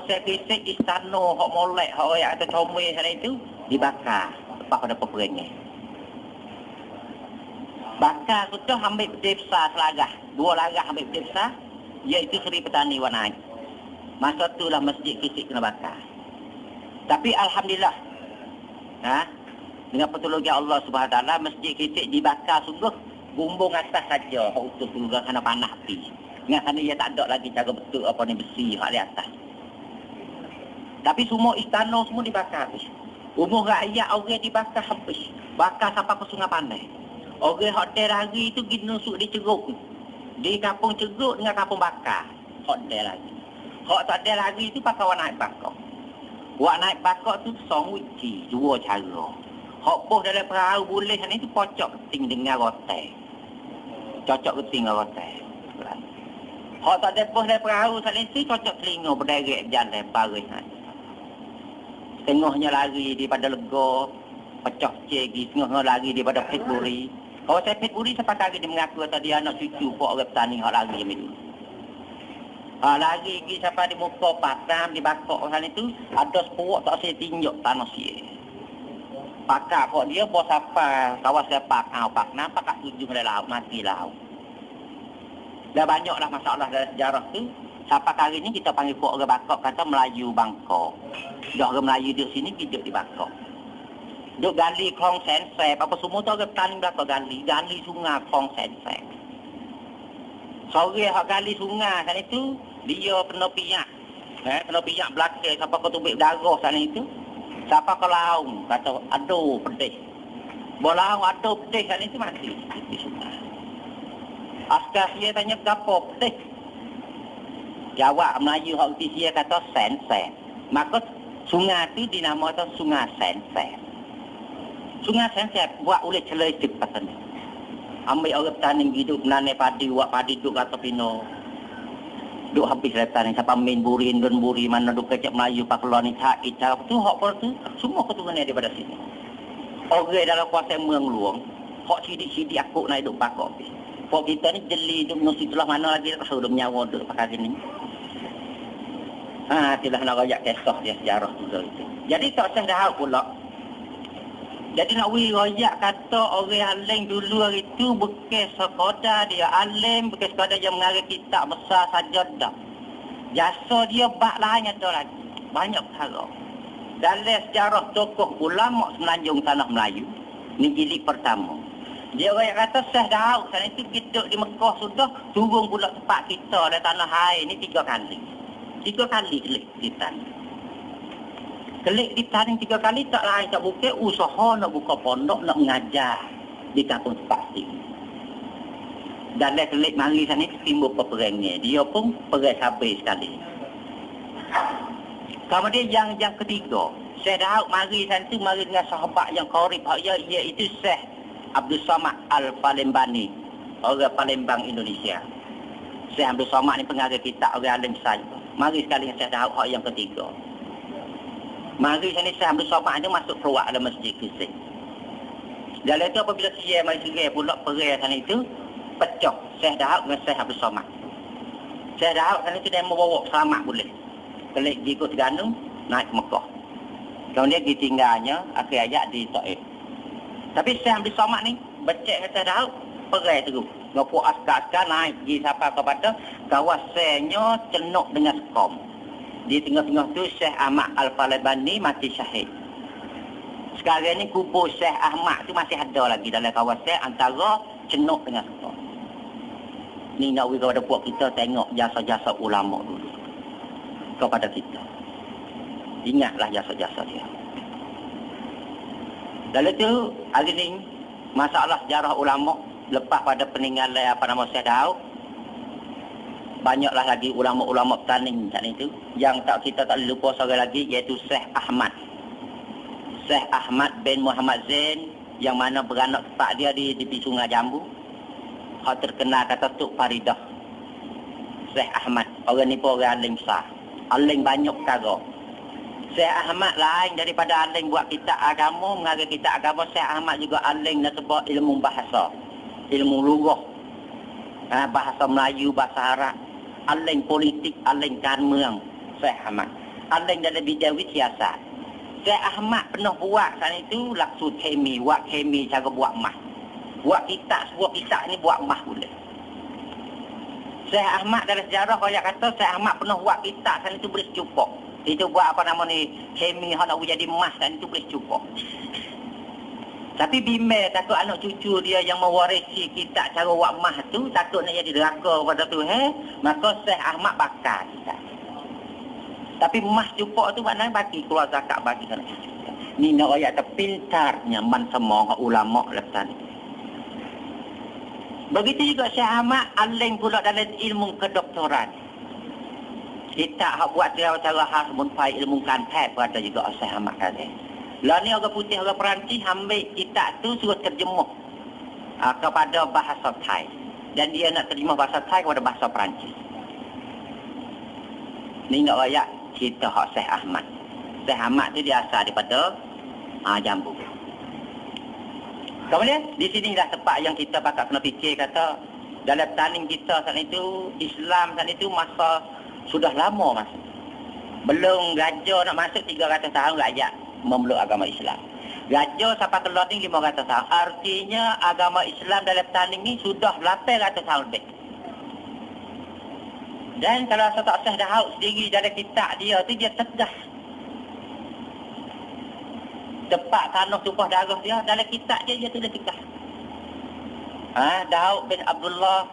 Saya kisah istana hok molek hok yang ada comel sana itu dibakar lepas pada peperangan. Bakar tu tu ambil peti besar selagah, 2 larah ambil peti besar, iaitu Seri Petani Warna Air. Masa itulah masjid Kisik kena bakar. Tapi alhamdulillah, dengan pertolongan Allah Subhanahu Taala, masjid Kisik dibakar sungguh bumbung atas saja, hok utuh turun kena panah api. Dengan sana ia tak ada lagi cara betul apa ni besi hak di atas. Tapi semua istana semua dibakar habis. Umur rakyat orang dibakar habis. Bakar sampai ke Sungai Pandai. Orang hotel lagi itu pergi nusuk di Ceruk. Di kampung Ceruk dengan kampung Bakar. Hotel lagi. Hak tak ada lagi itu pakai wak naik bakar. Wak naik bakar tu song uji, 2 cara. Hak poh dalam perahu boleh ni tu pocok keting dengan rotai. Cocok keting dengan rotai. Hak tak ada poh dalam perahu sana tu cocok telinga berderek berjalan baris ni. Setengahnya lari daripada Lega, pecah cegi, setengahnya lari daripada Petburi. Kalau saya Petburi, saya pakai dia mengaku tadi anak cucu buat orang petani yang lari macam itu. Lari pergi sampai di muka Patram, di bakok sana itu, ada sepuak tak saya tinjuk tanah siya. Pakak kok dia, bos apa, kawasan Pak nampak kat ujung dari laut, mati laut. Dah banyaklah masalah dalam sejarah tu. Sampai kali ni kita panggil pok orang Bakok kata Melayu Bangkok. Dah orang Melayu duduk sini, duduk di Bakok. Duduk gali Klong Sensep, apa semua tu orang petani Bakok gali sungai Klong Sensep. Sore hak gali sungai sana itu, dia kena piyak. Kena piyak belakang sampai ke tubik darah sana itu. Sampai ke laung, kata aduh pedih. Laung aduh pedih sana itu mati di sungai. Askar dia tanya gapo pedih. Jawab Melayu hak dia kata Sensep. Maka sungai tu dinamakan Sungai Sensep. Sungai Sensep buat oleh celik pasal ni. Ambil orang petani hidup menanam padi, buat padi duduk kata pino. Duk habis dari petani sampai main buri, Indon buri, mana duk kecap Melayu, Pak Keluar ni, Cak, tu hak per tu, semua keturunan daripada sini. Orang dalam kuasa Merang Luang, hak sidik-sidik aku nak hidup bakok habis. Pok kita ni jeli duk nusi tulah mana lagi tak tahu duk menyawa duk pakai gini. Itulah nak rakyat kisah dia sejarah juga itu. Jadi tak sedar pula. Jadi nak rakyat kata orang alim dulu hari itu bukan sekadar dia alim, bukan sekadar dia mengarang kitab besar saja dah. Jasa dia bak lain ada lagi. Banyak perkara. Dalam sejarah tokoh ulama Semenanjung Tanah Melayu, ni jilid pertama. Dia orang kata Syekh Daud sana itu duduk di Mekah sudah turun pula tempat kita dalam tanah air ni 3 kali. 3 kali kelik di tanah. Kelik di tanah 3 kali tak lain tak bukan usaha nak buka pondok nak mengajar di kampung tempat ini. Dan dalam kelik mari sana itu timbul peperangan. Dia pun perang habis sekali. Kemudian yang ketiga, Syekh Daud mari sana itu mari dengan sahabat yang qarib iaitu Syekh Abdul Somad Al-Palembani, orang Palembang Indonesia. Syekh Abdul Somad ni pengarang kitab orang alim besar. Mari sekali Syekh Daud hak yang ketiga. Mari sini Syekh Abdul Somad ni masuk keluar dalam masjid Kisik. Dalam itu apabila siya mari sirai pula perang sana itu pecah Syekh Daud dengan Syekh Abdul Somad. Syekh Daud sana itu dia membawa selamat boleh. Kelik ikut Terengganu naik ke Mekah. Kemudian ditinggalnya akhir ayat di Taif. Tapi Syekh Abdul Somad ni becek kata Daud perang terus. Ngapu askar-askar naik pergi sampai kepada kawasannya cenuk dengan sekom. Di tengah-tengah tu Syekh Ahmad Al-Falabani mati syahid. Sekarang ni kubur Syekh Ahmad tu masih ada lagi dalam kawasan antara cenuk dengan sekom. Ni nak kepada puak kita tengok jasa-jasa ulama dulu kepada kita. Ingatlah jasa-jasa dia. Dalam itu, hari ini, masalah sejarah ulama' lepas pada peninggalan apa nama Syekh Daud, banyaklah lagi ulama'-ulama' petani saat itu. Yang tak kita tak lupa seorang lagi, iaitu Syekh Ahmad. Syekh Ahmad bin Muhammad Zain, yang mana beranak tempat dia di Sungai Jambu. Hak terkenal kata Tuk Faridah. Syekh Ahmad, orang ni pun orang alim besar. Alim banyak perkara. Syekh Ahmad lain daripada alim buat kitab agama, mengarang kitab agama. Syekh Ahmad juga alim nak sebut ilmu bahasa, ilmu lughah, bahasa Melayu, bahasa Arab, alim politik, alim การเมือง Syekh Ahmad. aling dalam bidang wisyasat. Syekh Ahmad pernah buat saat itu laksud kemi, buat kemi cara buat emas. Buat kitab, sebuah kitab ni buat emas boleh. Syekh Ahmad dalam sejarah kalau kata Syekh Ahmad pernah buat kitab saat itu boleh secukup. Itu buat apa nama ni, kemi yang nak jadi emas saat itu boleh secukup. Tapi bimbang takut anak cucu dia yang mewarisi kitab cara buat emas tu, takut nak jadi deraka pada Tuhan, maka Syekh Ahmad bakar kitab. Tapi emas cukup tu maknanya bagi keluar zakat bagi anak cucu. Ni nak ayat terpintarnya man semua ulama lepas ni. Begitu juga Syekh Ahmad aling pula dalam ilmu kedoktoran. Kita hak buat cara khas munfai ilmu kantat pada juga Syekh Ahmad kata. Lah ni orang putih orang Perancis ambil kitab tu suruh terjemuh kepada bahasa Thai. Dan dia nak terjemah bahasa Thai kepada bahasa Perancis. Ni nak ayat kita hak Syekh Ahmad. Syekh Ahmad tu dia asal daripada Jambu. Kemudian di sini dah tempat yang kita bakal kena fikir kata dalam taning kita saat itu Islam saat itu masa sudah lama masa. Belum raja nak masuk 300 tahun rakyat memeluk agama Islam. Raja sampai keluar ni 500 tahun. Artinya agama Islam dalam taning ni sudah 800 tahun lebih. Dan kalau Ustaz Syekh Daud sendiri dalam kitab dia tu dia tegas. Tempat tanah tumpah darah dia dalam kitab dia tulis tegas. Daud bin Abdullah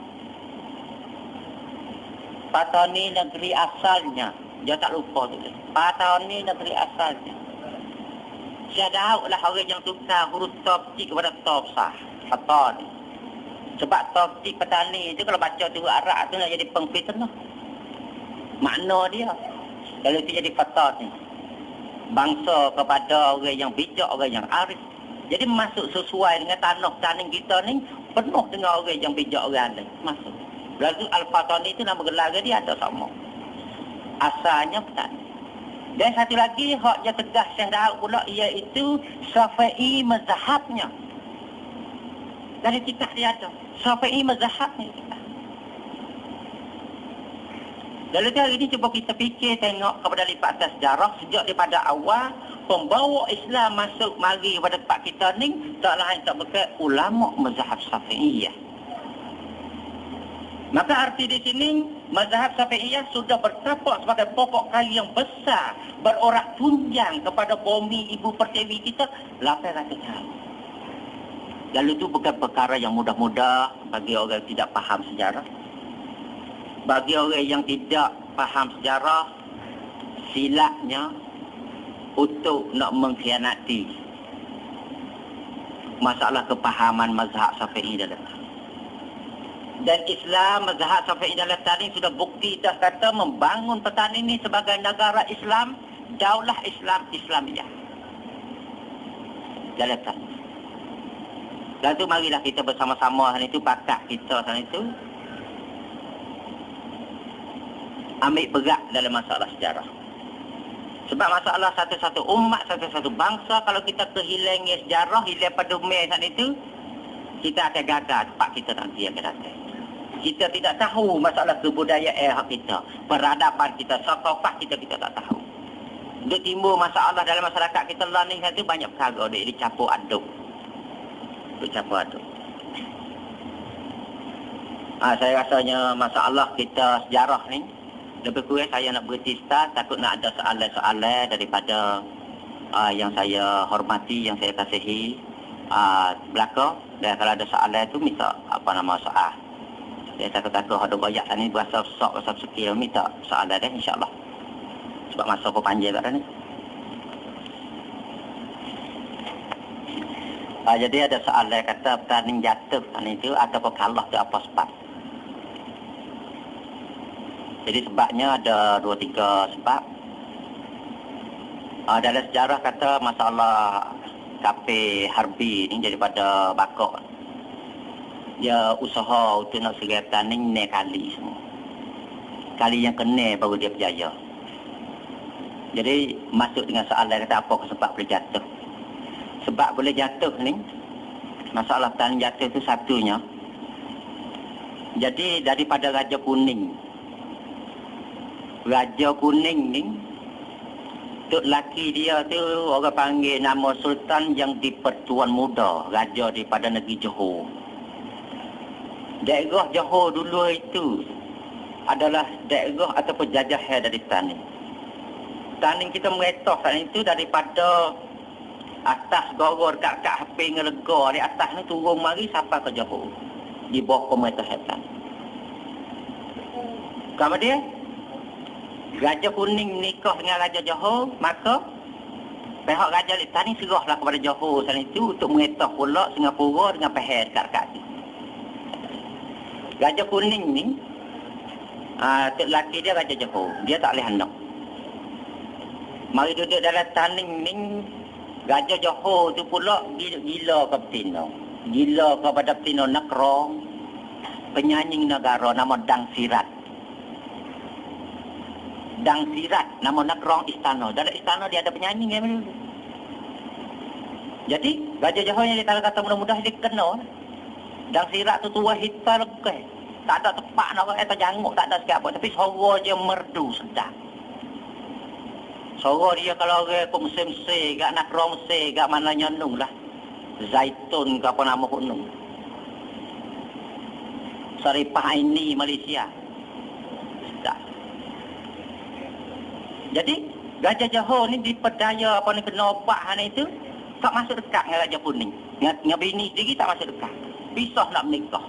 Patani negeri asalnya. Dia tak lupa tulis. Patani negeri asalnya. Syekh Daud lah orang yang tukar huruf toptik kepada topsah. Patani. Sebab toptik petani itu kalau baca tu Arab tu nak jadi pengfitnah. Makna dia. Kalau itu jadi patani. Bangsa kepada orang yang bijak, orang yang arif. Jadi masuk sesuai dengan tanah taning kita ni penuh dengan orang yang bijak, orang alim. Masuk. Lalu Al-Fatani itu nama gelar dia ada sama. Asalnya petani. Dan satu lagi hak yang tegas yang Daud pula iaitu Syafi'i mazhabnya. Dari kitab dia ada. Syafi'i mazhabnya. Lalu hari ini cuba kita fikir tengok kepada lipatan sejarah sejak daripada awal pembawa Islam masuk mari pada tempat kita ni tak lain tak bukan ulama mazhab Syafi'iyah. Maka arti di sini mazhab Syafi'iyah sudah bertapak sebagai pokok kayu yang besar berorak tunjang kepada bumi ibu pertiwi kita 800 tahun. Lalu itu bukan perkara yang mudah-mudah bagi orang yang tidak faham sejarah. Bagi orang yang tidak faham sejarah, silapnya untuk nak mengkhianati masalah kepahaman mazhab Syafi'i dalam. Dan Islam, mazhab Syafi'i dalam tadi sudah bukti dah kata membangun petani ini sebagai negara Islam, daulah Islam, Islamiyah. Dalam tadi. Lalu marilah kita bersama-sama hari itu, bakat kita hari itu, ambil berat dalam masalah sejarah. Sebab masalah satu-satu umat, satu-satu bangsa, kalau kita kehilangan sejarah, hilang pedoman saat itu, kita akan gagal tempat kita nanti yang akan datang. Kita tidak tahu masalah kebudayaan kita, peradaban kita, sakafah kita tak tahu. Dia timbul masalah dalam masyarakat kita lah ni, itu banyak perkara dia dicampur aduk. Dicampur aduk. Saya rasanya masalah kita sejarah ni, lebih kurang saya nak berhenti start, takut nak ada soalan-soalan daripada yang saya hormati, yang saya kasihi belakang. Dan kalau ada soalan tu minta soal. Saya takut-takut ada banyak ni berasa sok, berasa sekil, minta soalan dah insyaAllah. Sebab masa pun panjang kat ni. Jadi ada soalan kata pertanding jatuh tadi itu ataupun kalah tu apa sebab? Jadi sebabnya ada 2-3 sebab. Dalam sejarah kata masalah kafe Harbi ni daripada Bakok. Dia usaha untuk nak serai pertanding ni kali semua. Kali yang kena baru dia berjaya. Jadi masuk dengan soalan kata apa sebab boleh jatuh. Sebab boleh jatuh ni, masalah pertanding jatuh tu satunya. Jadi daripada Raja Kuning. Raja Kuning ni Tok laki dia tu orang panggil nama Sultan yang di-Pertuan Muda, raja daripada negeri Johor. Daerah Johor dulu itu adalah daerah atau penjajahan dari Tanin. Tanin kita meretok saat itu daripada atas goror kat HP ngelega di atas ni turun mari sampai ke Johor di bawah pemerintahan. Kemudian Raja Kuning nikah dengan Raja Johor, maka pihak Raja Litan ni serahlah kepada Johor sana itu untuk mengetah pula Singapura dengan Pahang dekat-dekat tu. Raja Kuning ni, tok laki dia Raja Johor, dia tak boleh anak. Mari duduk dalam taning ni, Raja Johor tu pula gila ke betina. Gila kepada betina Nekrong, penyanyi negara nama Dang Sirat. Dang Sirat, nama Nekrong istana. Dalam istana dia ada penyanyi yang dulu. Jadi, Raja Johor yang dia kata mudah-mudah dia kena. Dang Sirat tu tua hitam lekeh. Tak ada tepat nak kata janguk, tak ada sikap apa. Tapi suara dia merdu sedap. Suara dia kalau orang ke Mesir, kat Nekrong Mesir, kat mana nyonung lah. Zaitun ke apa nama gunung. Saripah ini Malaysia. Sedap. Jadi, Raja Johor ni diperdaya apa ni kena obat ni tu tak masuk dekat dengan Raja Kuning. Dengan bini sendiri tak masuk dekat. Pisah nak menikah.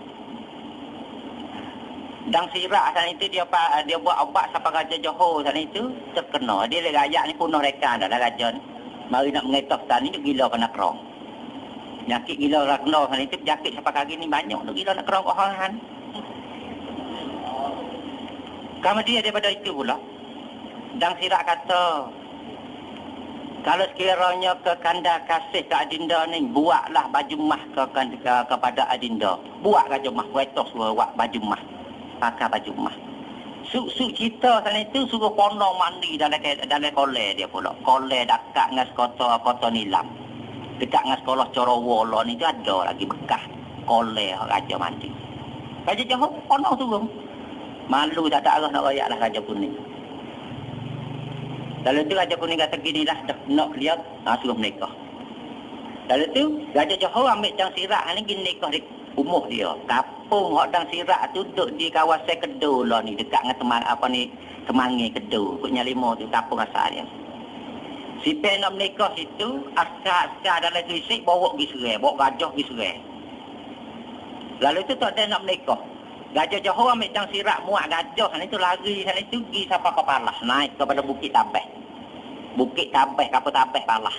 Dang Sirat sana itu dia buat obat sampai Raja Johor sana itu terkena. Dia rakyat ni punah reka dah raja ni. Mari nak mengetah sana ni gila kena kerong. Nyakit gila kena sana itu penyakit sampai kaki ni banyak tu gila nak kerong kohangan. Kemudian daripada itu pula Dang Sirat kata, kalau sekiranya ke kanda kasih ke Adinda ni, buatlah baju mah kepada Adinda. Buat baju mah, wetos buat baju mah. Pakai baju mah. Suk-suk cerita sana itu suruh ponong mandi dalam kolej dia pula. Kolej dekat dengan kota Nilam. Dekat dengan sekolah Corowola ni tu ada lagi bekas kolej Raja mandi. Raja Johor ponong turun. Malu tak ada arah nak rayak lah Raja Kuning. Lalu tu Raja Kuning kata gini lah, nak lihat, suruh menikah. Lalu tu Raja Johor ambil Dang Sirat ni gini nikah di umuh dia. Kampung Dang Sirat tu duduk di kawasan Kedo lah ni, dekat dengan Temangi Kedo. Kutnya 5 tu kampung asal dia. Si Pen nak menikah situ, askar-askar dalam kerisik bawa pergi serai, bawa gajah pergi serai. Lalu tu tak ada nak menikah. Raja Johor ambil Dang Sirat muat gajah sana itu lari sana itu pergi sampai ke Palah, naik kepada Bukit Tabeh. Bukit Tabeh, kapal Tabeh Palah.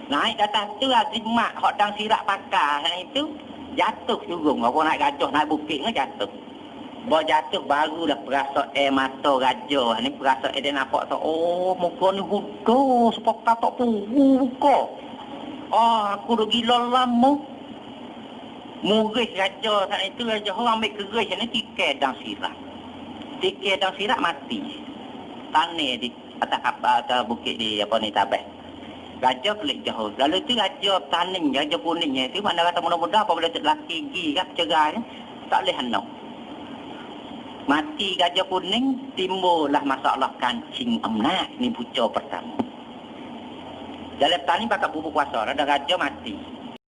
Naik ke atas tu azimat hok Dang Sirat pakar sana itu jatuh turun. Apa naik gajah naik bukit ni jatuh. Bawa jatuh baru dah perasa mata raja ni perasa dia nampak tu oh muka ni hudo sepokat tak muka. Aku dah gila lama. Muris raja sana itu Raja Johor ambil keris sana tiket Dang Sirat. Tiket Dang Sirat mati. Tanah di atas bukit di Tabeh. Raja kelik Johor. Lalu tu Raja Taning, Raja Kuningnya itu mana kata mudah-mudah apabila lelaki gigi kan cerai tak boleh hendak. Mati Raja Kuning, timbullah masalah kancing emnak ni pucuk pertama. Dalam tani bakal bubuk kuasa, ada raja mati.